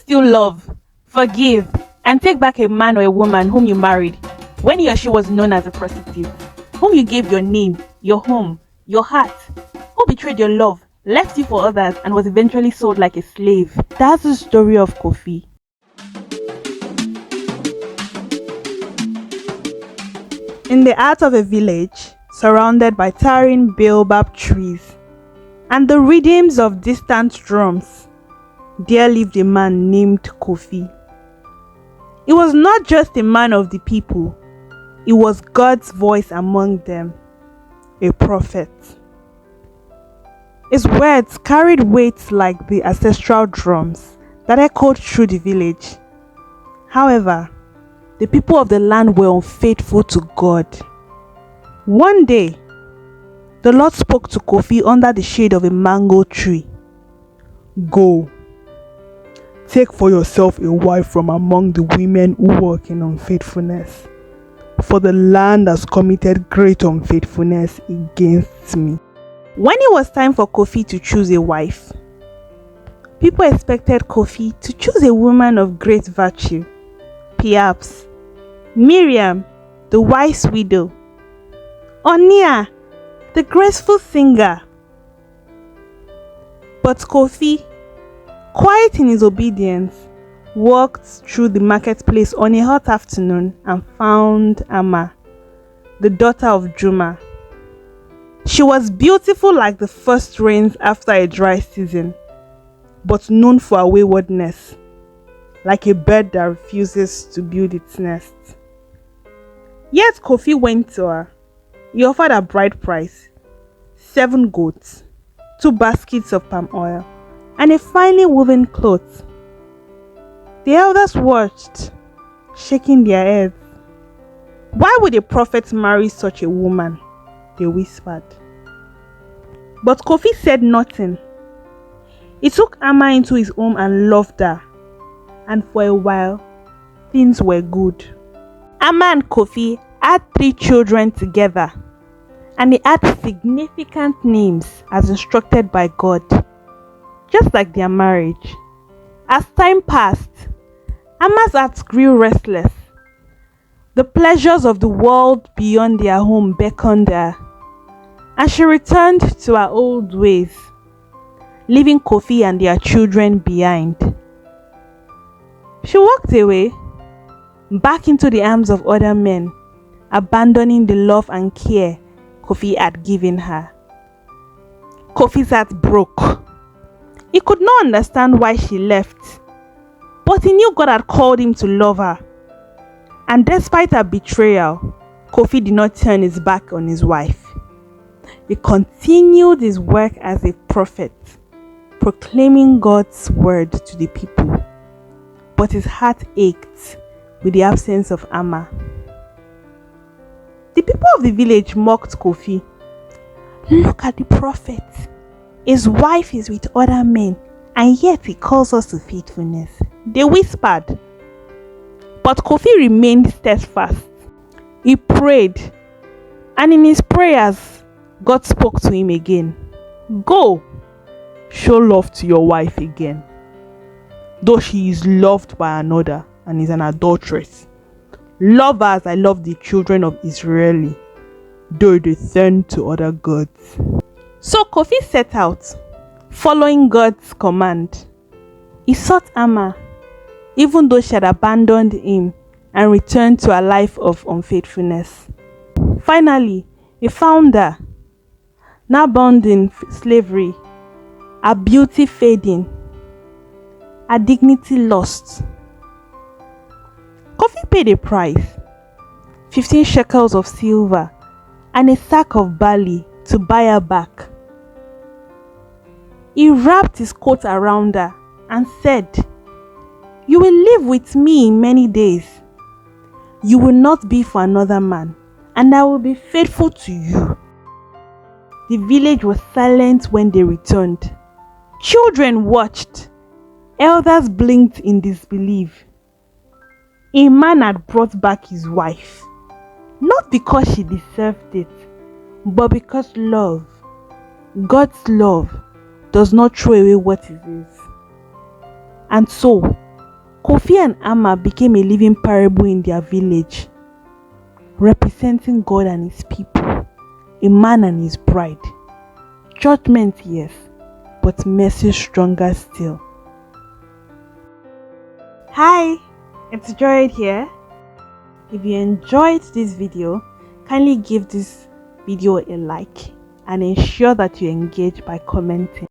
still love, forgive, and take back a man or a woman whom you married when he or she was known as a prostitute, whom you gave your name, your home, your heart, who betrayed your love, left you for others, and was eventually sold like a slave? That's the story of Kofi. In the heart of a village, surrounded by towering baobab trees and the rhythms of distant drums, there lived a man named Kofi. He was not just a man of the people, he was God's voice among them, a prophet. His words carried weight like the ancestral drums that echoed through the village. However, the people of the land were unfaithful to God. One day, the Lord spoke to Kofi under the shade of a mango tree. "Go, take for yourself a wife from among the women who walk in unfaithfulness, for the land has committed great unfaithfulness against me." When it was time for Kofi to choose a wife, people expected Kofi to choose a woman of great virtue, perhaps Miriam, the wise widow, or Nia, the graceful singer. But Kofi, quiet in his obedience, walked through the marketplace on a hot afternoon and found Amma, the daughter of Juma. She was beautiful like the first rains after a dry season, but known for her waywardness, like a bird that refuses to build its nest. Yet Kofi went to her. He offered a bride price, 7 goats, 2 baskets of palm oil, and a finely woven cloth. The elders watched, shaking their heads. "Why would a prophet marry such a woman?" they whispered. But Kofi said nothing. He took Amma into his home and loved her, and for a while, things were good. Amma and Kofi had 3 children together, and they had significant names as instructed by God, just like their marriage. As time passed, Amma's heart grew restless. The pleasures of the world beyond their home beckoned her, and she returned to her old ways, leaving Kofi and their children behind. She walked away, back into the arms of other men, abandoning the love and care Kofi had given her. Kofi's heart broke. He could not understand why she left, but he knew God had called him to love her. And despite her betrayal, Kofi did not turn his back on his wife. He continued his work as a prophet, proclaiming God's word to the people. But his heart ached with the absence of Amma. The people of the village mocked Kofi. "Look at the prophet. His wife is with other men, and yet he calls us to faithfulness," they whispered. But Kofi remained steadfast. He prayed, and in his prayers, God spoke to him again. "Go, show love to your wife again. Though she is loved by another and is an adulteress, love her as I love the children of Israel, though they turn to other gods." So Kofi set out, following God's command. He sought Amma, even though she had abandoned him and returned to a life of unfaithfulness. Finally, he found her, now bound in slavery, her beauty fading, her dignity lost. Kofi paid a price, 15 shekels of silver and a sack of barley to buy her back. He wrapped his coat around her and said, "You will live with me many days. You will not be for another man, and I will be faithful to you." The village was silent when they returned. Children watched. Elders blinked in disbelief. A man had brought back his wife, not because she deserved it, but because love, God's love, does not throw away what it is. And so, Kofi and Amma became a living parable in their village, representing God and his people, a man and his bride. Judgment, yes, but mercy stronger still. Hi, it's Joy here. If you enjoyed this video, kindly give this video a like and ensure that you engage by commenting.